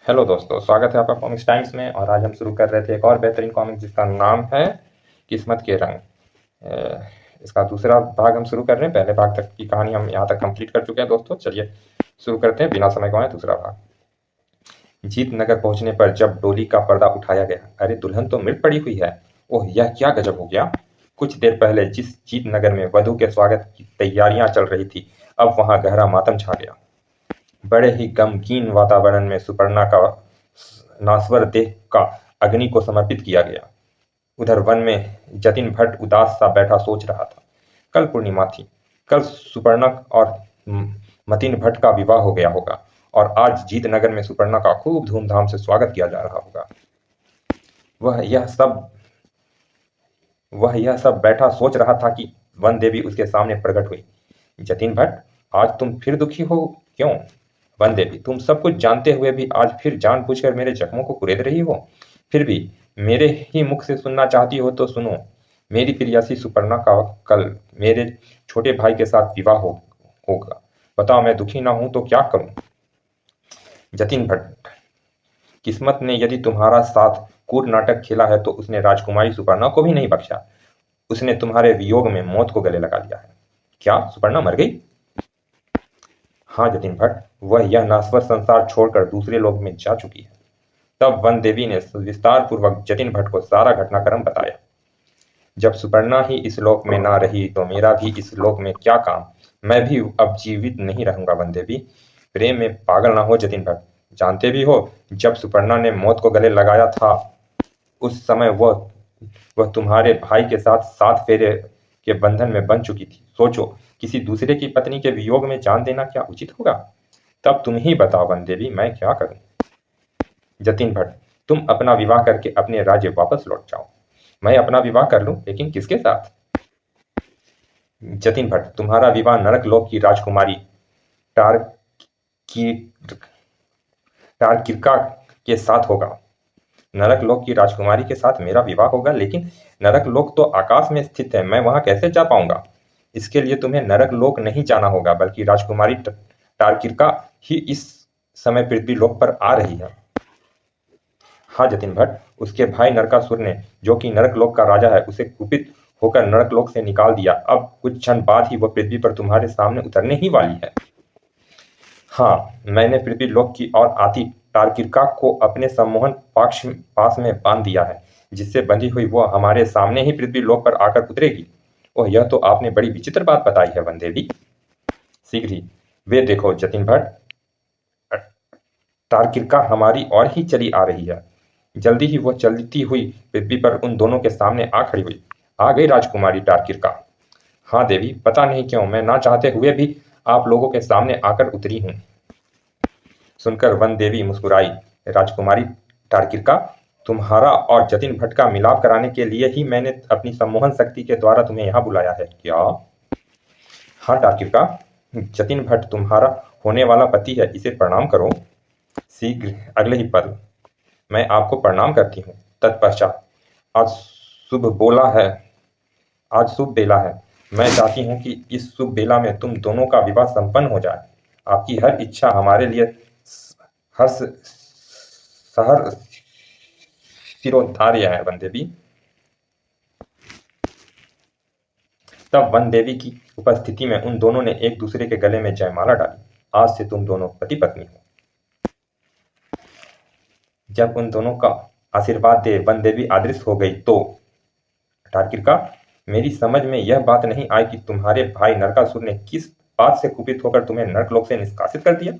Hello दोस्तों, स्वागत है आपका कॉमिक्स टाइम्स में। और आज हम शुरू कर रहे थे एक और बेहतरीन कॉमिक जिसका नाम है किस्मत के रंग। इसका दूसरा भाग हम शुरू कर रहे हैं। पहले भाग तक की कहानी हम यहाँ तक कंप्लीट कर चुके हैं। दोस्तों चलिए शुरू करते हैं बिना समय गंवाए दूसरा भाग। जीत नगर पहुंचने पर जब डोली का पर्दा उठाया गया, अरे दुल्हन तो मृत पड़ी हुई है। ओह, यह क्या गजब हो गया। कुछ देर पहले जिस जीत नगर में वधु के स्वागत की तैयारियां चल रही थी, अब वहां गहरा मातम छा गया। बड़े ही गमगीन वातावरण में सुपर्णा का नासवर देह का अग्नि को समर्पित किया गया। उधर वन में जतिन भट्ट उदास सा बैठा सोच रहा था। कल पूर्णिमा थी। कल सुपर्णा और मतिन भट्ट का विवाह हो गया होगा और आज जीतनगर में सुपर्णा का खूब धूमधाम से स्वागत किया जा रहा होगा। वह यह सब बैठा सोच रहा था कि वन देवी उसके सामने प्रकट हुई। जतिन भट्ट, आज तुम फिर दुखी हो क्यों? वन देवी, तुम सब कुछ जानते हुए भी आज फिर जानबूझकर मेरे जख्मों को कुरेद रही हो। फिर भी मेरे ही मुख से सुनना चाहती हो तो सुनो। मेरी प्रियसी सुपर्णा का कल मेरे छोटे भाई के साथ विवाह होगा। बताओ, मैं दुखी ना हूं तो क्या करूं? जतिन भट्ट, किस्मत ने यदि तुम्हारा साथ कूट नाटक खेला है तो उसने राजकुमारी सुपर्णा को भी नहीं बख्शा। उसने तुम्हारे वियोग में मौत को गले लगा लिया है। क्या सुपर्णा मर गई? हाँ जतिन भट्ट, वह यह नाश्वर संसार छोड़कर दूसरे लोक में जा चुकी है। तब वन देवी ने विस्तार पूर्वक जतिन भट्ट को सारा घटनाक्रम बताया। जब सुपर्णा ही इस लोक में ना रही तो मेरा भी इस लोक में क्या काम। मैं भी अब जीवित नहीं रहूंगा वन देवी। प्रेम में पागल ना हो जतिन भट्ट। जानते भी हो, जब सुपर्णा ने मौत को गले लगाया था उस समय वह तुम्हारे भाई के साथ 7 फेरे के बंधन में बंध चुकी थी। सोचो, किसी दूसरे की पत्नी के वियोग में जान देना क्या उचित होगा? तब तुम ही बताओ वन देवी, मैं क्या करूं? जतिन भट्ट, तुम अपना विवाह करके अपने राज्य वापस लौट जाओ। मैं अपना विवाह कर लूं, लेकिन किसके साथ? जतिन भट्ट, तुम्हारा विवाह नरक लोक की राजकुमारी टार की टारकिर्का के साथ होगा। नरक लोक की राजकुमारी के साथ मेरा विवाह होगा, लेकिन नरक लोक तो आकाश में स्थित है। मैं वहां कैसे जा पाऊंगा? इसके लिए तुम्हें नरक लोक नहीं जाना होगा, बल्कि राजकुमारी टारकिर्का ही इस समय पृथ्वी लोक पर आ रही है। हाँ जतिन भट्ट, उसके भाई नरकासुर ने, जो कि नरक लोक का राजा है, उसे कुपित होकर नरक लोक से निकाल दिया। अब कुछ क्षण बाद ही वह पृथ्वी पर तुम्हारे सामने उतरने ही वाली है। हाँ, मैंने पृथ्वी लोक की ओर आती टारकिर्का को अपने सम्मोहन पास में बांध दिया है, जिससे बंधी हुई वह हमारे सामने ही पृथ्वी लोक पर आकर उतरेगी। ओह, यह तो आपने बड़ी विचित्र बात बताई है वन देवी। शीघ्र ही वे देखो जतिन भट्ट, टारकिर्का हमारी ओर ही चली आ रही है। जल्दी ही वह चलती हुई पृथ्वी पर उन दोनों के सामने आ खड़ी हुई। आ गई राजकुमारी टारकिर्का। हाँ देवी, पता नहीं क्यों मैं ना चाहते हुए भी आप लोगों के सामने आकर उतरी हूं। सुनकर वन देवी मुस्कुराई। राजकुमारी टारकिर्का, तुम्हारा और जतिन भट्ट का मिलाप कराने के लिए ही मैंने अपनी सम्मोहन शक्ति के द्वारा तुम्हें यहाँ बुलाया है क्या? हाँ टारकिर्का, जतिन भट्ट तुम्हारा होने वाला पति है, इसे प्रणाम करो। शीघ्र अगले ही पल मैं आपको प्रणाम करती हूँ। तत्पश्चात आज शुभ बोला है आज शुभ बेला है। मैं चाहती हूँ कि इस शुभ बेला में तुम दोनों का विवाह संपन्न हो जाए। आपकी हर इच्छा हमारे लिए हर्ष सहर शिरोधार्य है वन देवी। तब वन देवी की उपस्थिति में उन दोनों ने एक दूसरे के गले में जयमाला डाली। आज से तुम दोनों पति पत्नी हो। जब उन दोनों का आशीर्वाद दे वन देवी आदृश हो गई तो टारकिर्का, मेरी समझ में यह बात नहीं आई कि तुम्हारे भाई नरकासुर ने किस बात से कुपित होकर तुम्हें नरकलोक से निष्कासित कर दिया।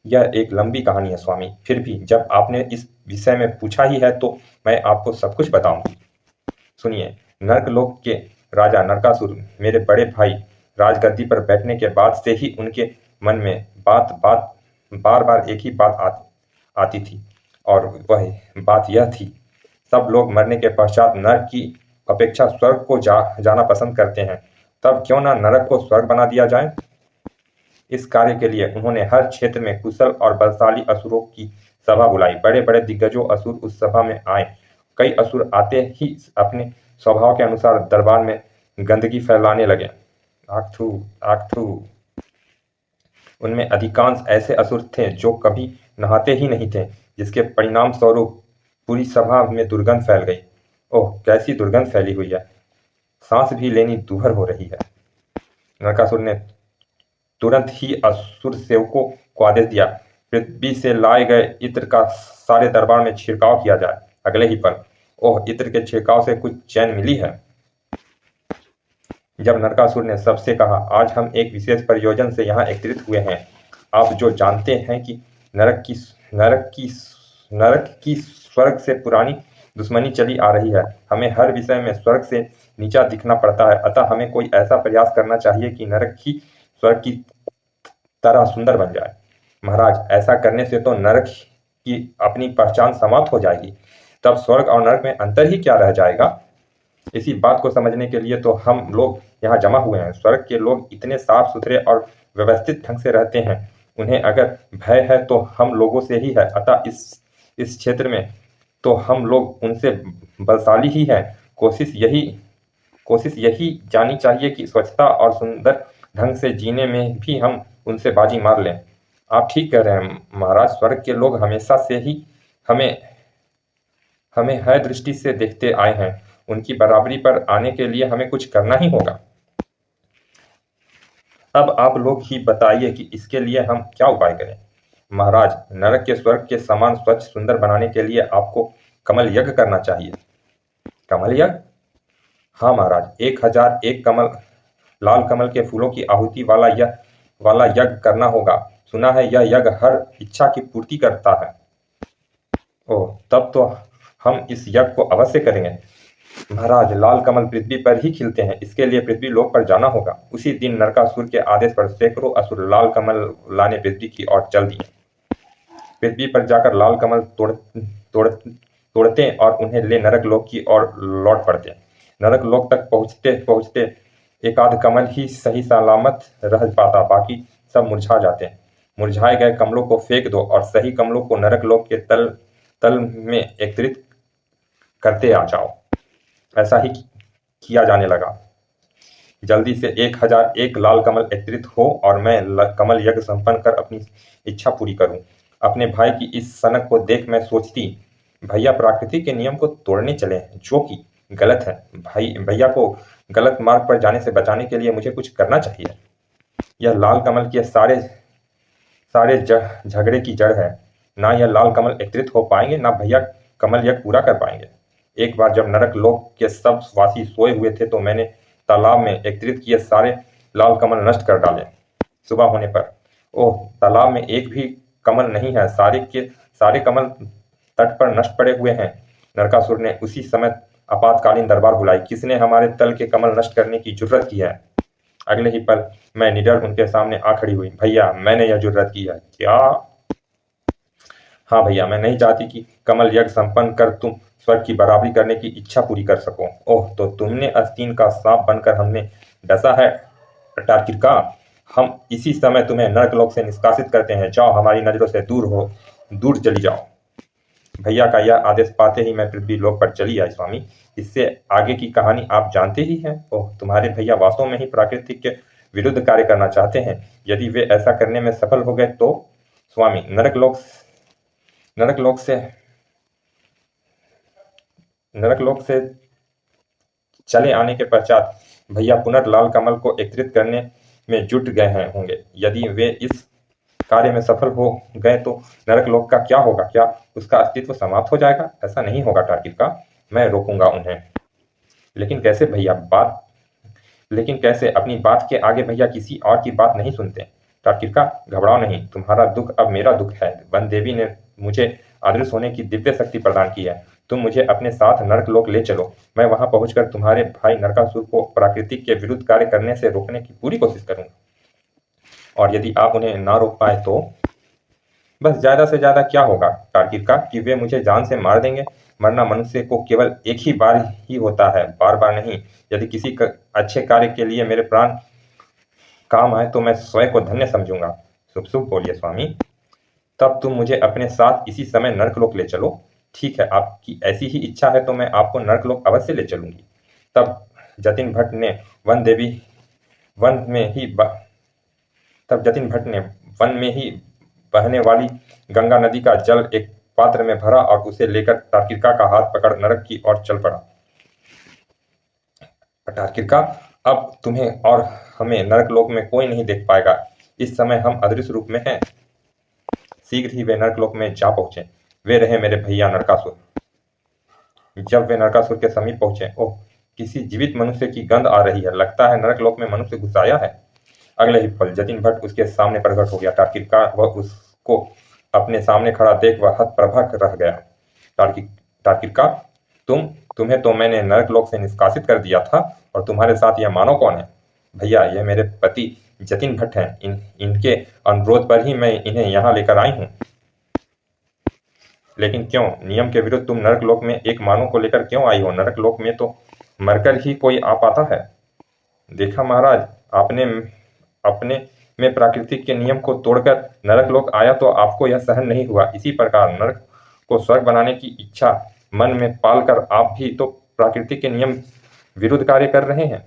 यह एक लंबी कहानी है स्वामी। फिर भी जब आपने इस विषय में पूछा ही है तो मैं आपको सब कुछ बताऊंगी। सुनिए, नरकलोक के राजा नरकासुर मेरे बड़े भाई राजगद्दी पर बैठने के बाद से ही उनके मन में बार बार एक ही बात आती थी, और वह बात यह थी, सब लोग मरने के पश्चात नरक की अपेक्षा स्वर्ग को जाना पसंद करते हैं। तब क्यों ना नरक को स्वर्ग बना दिया जाए। इस कार्य के लिए उन्होंने हर क्षेत्र में कुशल और बलशाली असुरों की सभा बुलाई। बड़े बड़े दिग्गजों असुर उस सभा में आए। कई असुर आते ही अपने स्वभाव के अनुसार दरबार में गंदगी फैलाने लगे। आग थू आग थू। उनमें अधिकांश ऐसे असुर थे जो कभी नहाते ही नहीं थे, जिसके परिणाम स्वरूप पूरी सभा में दुर्गंध फैल गई। ओह, कैसी दुर्गंध फैली हुई है! सांस भी लेनी दूभर हो रही है। नरकासुर ने तुरंत ही असुर सेवकों को आदेश दिया, पृथ्वी से लाए गए इत्र का सारे दरबार में छिड़काव किया जाए। अगले ही पल, ओह, इत्र के छिड़काव से कुछ चैन मिली है। जब नरकासुर ने सबसे कहा, आज हम एक विशेष प्रयोजन से यहाँ एकत्रित हुए हैं। आप जो जानते हैं कि नरक की स्वर्ग से पुरानी दुश्मनी चली आ रही है। हमें हर विषय में स्वर्ग से नीचा दिखना पड़ता है, अतः हमें कोई ऐसा प्रयास करना चाहिए कि नरक ही स्वर्ग की तरह सुंदर बन जाए। महाराज, ऐसा करने से तो नरक की अपनी पहचान समाप्त हो जाएगी। तब स्वर्ग और नरक में अंतर ही क्या रह जाएगा? इसी बात को समझने के लिए तो हम लोग यहाँ जमा हुए हैं। स्वर्ग के लोग इतने साफ सुथरे और व्यवस्थित ढंग से रहते हैं, उन्हें अगर भय है तो हम लोगों से ही है। अतः इस क्षेत्र में तो हम लोग उनसे बलशाली ही हैं। कोशिश यही जानी चाहिए कि स्वच्छता और सुंदर ढंग से जीने में भी हम उनसे बाजी मार लें। आप ठीक कह रहे हैं महाराज, स्वर्ग के लोग हमेशा से ही हमें है दृष्टि से देखते आए हैं। उनकी बराबरी पर आने के लिए हमें कुछ करना ही होगा। अब आप लोग ही बताइए कि इसके लिए हम क्या उपाय करें। महाराज, नरक के स्वर्ग के समान स्वच्छ सुंदर बनाने के लिए आपको कमल यज्ञ करना चाहिए। कमल यज्ञ? हाँ महाराज, 1001 लाल कमल के फूलों की आहुति वाला यज्ञ करना होगा। सुना है यह यज्ञ हर इच्छा की पूर्ति करता है। ओह, तब तो हम इस यज्ञ को अवश्य करेंगे। महाराज, लाल कमल पृथ्वी पर ही खिलते हैं, इसके लिए पृथ्वी लोक पर जाना होगा। उसी दिन नरकासुर के आदेश पर सैकड़ों असुर लाल कमल लाने पृथ्वी की ओर चल दिए। पृथ्वी पर जाकर लाल कमल तोड़ते और उन्हें ले नरक लोक की ओर लौट पड़ते। नरक लोक तक पहुंचते पहुंचते एकाध कमल ही सही सलामत रह पाता, बाकी सब मुरझा जाते। मुरझाए गए कमलों को फेंक दो और सही कमलों को नरक लोक के तल में एकत्रित करते आ जाओ। ऐसा ही किया जाने लगा। जल्दी से 1001 लाल कमल एकत्रित हो और मैं कमल यज्ञ संपन्न कर अपनी इच्छा पूरी करूं। अपने भाई की इस सनक को देख मैं सोचती, भैया प्रकृति के नियम को तोड़ने चले हैं, जो कि गलत है। भैया को गलत मार्ग पर जाने से बचाने के लिए मुझे कुछ करना चाहिए। यह लाल कमल के सारे झगड़े की जड़ है। ना यह लाल कमल एकत्रित हो पाएंगे, ना भैया कमल यज्ञ पूरा कर पाएंगे। एक बार जब नरक लोक के सब वासी सोए हुए थे तो मैंने तालाब में एकत्रित किए सारे लाल कमल नष्ट कर डाले। सुबह होने पर, ओह, तालाब में एक भी कमल नहीं है। सारे के सारे कमल तट पर नष्ट पड़े हुए हैं। नरकासुर ने उसी समय आपातकालीन दरबार बुलाई। किसने हमारे तल के कमल नष्ट करने की जुर्रत की है? अगले ही पल मैं निडर उनके सामने आ खड़ी हुई। भैया, मैंने यह जुर्रत की है। क्या? हाँ भैया, मैं नहीं चाहती कि कमल यज्ञ संपन्न कर तुम स्वर्ग की बराबरी करने की इच्छा पूरी कर सको। ओह, तो तुमने आस्तीन का सांप बनकर हमने डसा है टार्किका। हम इसी समय तुम्हें नरकलोक से निष्कासित करते हैं। जाओ, हमारी नजरों से दूर चली जाओ। भैया का यह आदेश पाते ही मैं पृथ्वी लोक पर चली आई स्वामी। इससे आगे की कहानी आप जानते ही हैं। ओह, तुम्हारे भैया वास्तव में ही प्रकृति के विरुद्ध कार्य करना चाहते हैं। यदि वे ऐसा करने में सफल हो गए तो स्वामी, नरक लोक से चले आने के पश्चात भैया पुनर्लाल कमल को एकत्रित करने में जुट गए होंगे। यदि वे इस कार्य में सफल हो गए तो नरक लोक का क्या होगा? क्या उसका अस्तित्व समाप्त हो जाएगा? ऐसा नहीं होगा टार्किका, मैं रोकूंगा उन्हें। लेकिन कैसे भैया? लेकिन कैसे? अपनी बात के आगे भैया किसी और की बात नहीं सुनते। टार्किका, घबराओ नहीं, तुम्हारा दुख अब मेरा दुख है। वन देवी ने मुझे अदृश्य होने की दिव्य शक्ति प्रदान की है। तुम मुझे अपने साथ नरक लोक ले चलो। मैं वहां पहुंचकर तुम्हारे भाई नरकासुर को प्राकृतिक के विरुद्ध कार्य करने से रोकने की पूरी कोशिश करूंगा। और यदि आप उन्हें ना रोक पाए तो बस ज्यादा से ज्यादा क्या होगा टार्किका, कि वे मुझे जान से मार देंगे। मरना मनुष्य को केवल एक ही बार ही होता है, बार बार नहीं। यदि किसी अच्छे कार्य के लिए मेरे प्राण काम आए तो मैं स्वयं को धन्य समझूंगा। शुभ शुभ बोलिए स्वामी। तब तुम मुझे अपने साथ इसी समय नरकलोक ले चलो। ठीक है, आपकी ऐसी ही इच्छा है तो मैं आपको नरकलोक अवश्य ले चलूंगी। तब जतिन भट्ट ने वन में ही बहने वाली गंगा नदी का जल एक पात्र में भरा और उसे लेकर तार्किका का हाथ पकड़ नरक की ओर चल पड़ा। तार्किका, अब तुम्हें और हमें नरक लोक में कोई नहीं देख पाएगा। इस समय हम अदृश्य रूप में हैं। शीघ्र ही वे नरक लोक में जा पहुंचे। वे रहे मेरे भैया नरकासुर। जब वे नरकासुर के समीप पहुंचे, ओह, किसी जीवित मनुष्य की गंध आ रही है। लगता है नरक लोक में मनुष्य घुस आया है। अगले ही पल जतिन भट्ट उसके सामने प्रकट हो गया। तार्किका वह उसको अपने सामने खड़ा देख वह हतप्रभ रह गया। तार्किका, तुम्हें तो मैंने नरक लोक से निष्कासित कर दिया था, और तुम्हारे साथ यह मानव कौन है? भैया, यह मेरे पति जतिन भट्ट हैं। इनके अनुरोध पर ही मैं इन्हें यहाँ लेकर आई हूँ। लेकिन क्यों? नियम के विरुद्ध तुम नरक लोक में एक मानव को लेकर क्यों आई हो? नरक लोक में तो मरकर ही कोई आ पाता है। देखा महाराज, अपने में प्राकृतिक के नियम को तोड़कर नरक लोक आया तो आपको यह सहन नहीं हुआ। इसी प्रकार नरक को स्वर्ग बनाने की इच्छा मन में पालकर आप भी तो प्राकृतिक के नियम विरुद्ध कार्य कर रहे हैं।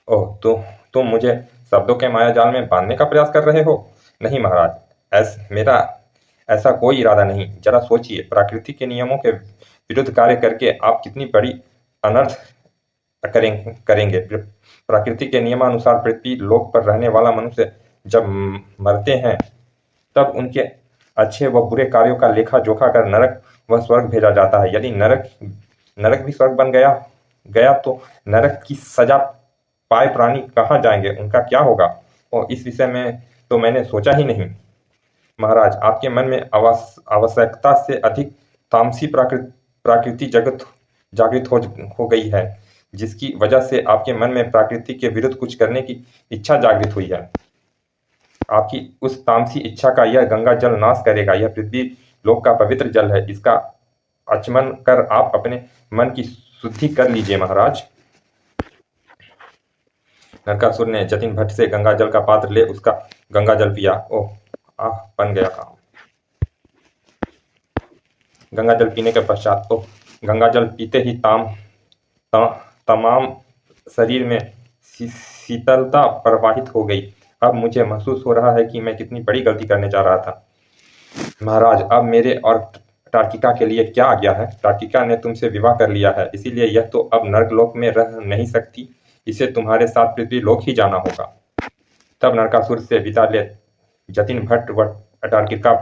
ओह, तो तुम मुझे शब्दों के माया जाल में बांधने का प्रयास कर रहे हो? नहीं महाराज, मेरा ऐसा कोई इरादा नहीं। जरा सोचिए, प्राकृतिक के नियमों के विरुद्ध कार्य करके आप कितनी बड़ी अनर्थ करेंगे। प्रकृति के नियमानुसार पृथ्वी लोक पर रहने वाला मनुष्य जब मरते हैं तब उनके अच्छे व बुरे कार्यों का लेखा जोखा कर नरक व स्वर्ग भेजा जाता है। यदि नरक भी स्वर्ग बन गया तो नरक की सजा पाए प्राणी कहाँ जाएंगे? उनका क्या होगा? और इस विषय में तो मैंने सोचा ही नहीं। महाराज, आपके मन में आवश्यकता से अधिक तामसी प्राकृति जगत जागृत हो गई है, जिसकी वजह से आपके मन में प्रकृति के विरुद्ध कुछ करने की इच्छा जागृत हुई है। आपकी उस तामसी इच्छा का यह गंगा जल नाश करेगा। यह पृथ्वी लोक का पवित्र जल है। इसका आचमन कर आप अपने मन की शुद्धि कर लीजिए महाराज। नरकासुर ने जतिन भट्ट से गंगा जल का पात्र ले उसका गंगा जल पिया। ओह, बन गया काम। गंगा जल पीने के पश्चात गंगा जल पीते ही तमाम शरीर में शीतलता प्रवाहित हो गई। अब मुझे महसूस हो रहा है कि मैं कितनी बड़ी गलती करने जा रहा था। महाराज, अब मेरे और तार्किका के लिए क्या आज्ञा है? तार्किका ने तुमसे विवाह कर लिया है, इसीलिए यह तो अब नरकलोक में रह नहीं सकती। इसे तुम्हारे साथ पृथ्वी लोक ही जाना होगा। तब नरकासुर से विदा ले जतिन भट्ट व तार्किका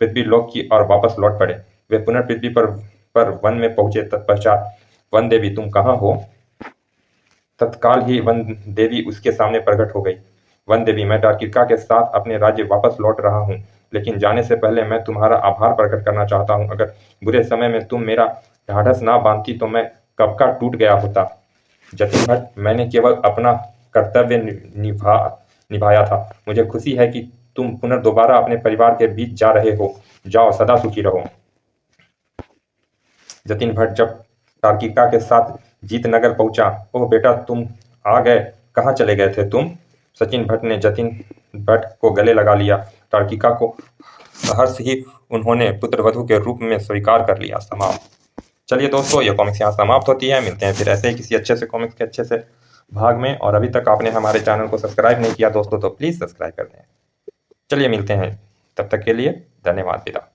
पृथ्वी लोक की ओर वापस लौट पड़े। वे पुनः पृथ्वी पर वन में पहुंचे। तत्पश्चात, वन देवी, तुम कहाँ हो? तत्काल ही वन देवी उसके सामने प्रकट हो गई। वन देवी, मैं तार्किका के साथ अपने राज्य वापस लौट रहा हूँ, लेकिन जाने से पहले मैं तुम्हारा आभार प्रकट करना चाहता हूँ। अगर बुरे समय में तुम मेरा ढाढ़स ना बांधती तो मैं कब का टूट गया होता। जतिन भट्ट, मैंने केवल अपना कर्तव्य निभाया था। मुझे खुशी है कि तुम पुनः दोबारा अपने परिवार के बीच जा रहे हो। जाओ, सदा सुखी रहो। जतिन भट्ट जब तार्किका के साथ जीतनगर पहुंचा, ओह बेटा, तुम आ गए। कहाँ चले गए थे तुम? सचिन भट्ट ने जतिन भट्ट को गले लगा लिया। तार्किका को सहर्ष ही उन्होंने पुत्रवधू के रूप में स्वीकार कर लिया। समाप्त। चलिए दोस्तों, ये कॉमिक्स यहाँ समाप्त होती है। मिलते हैं फिर ऐसे ही किसी अच्छे से कॉमिक्स के अच्छे से भाग में। और अभी तक आपने हमारे चैनल को सब्सक्राइब नहीं किया दोस्तों तो प्लीज़ सब्सक्राइब कर दें। चलिए मिलते हैं, तब तक के लिए धन्यवाद, विदा।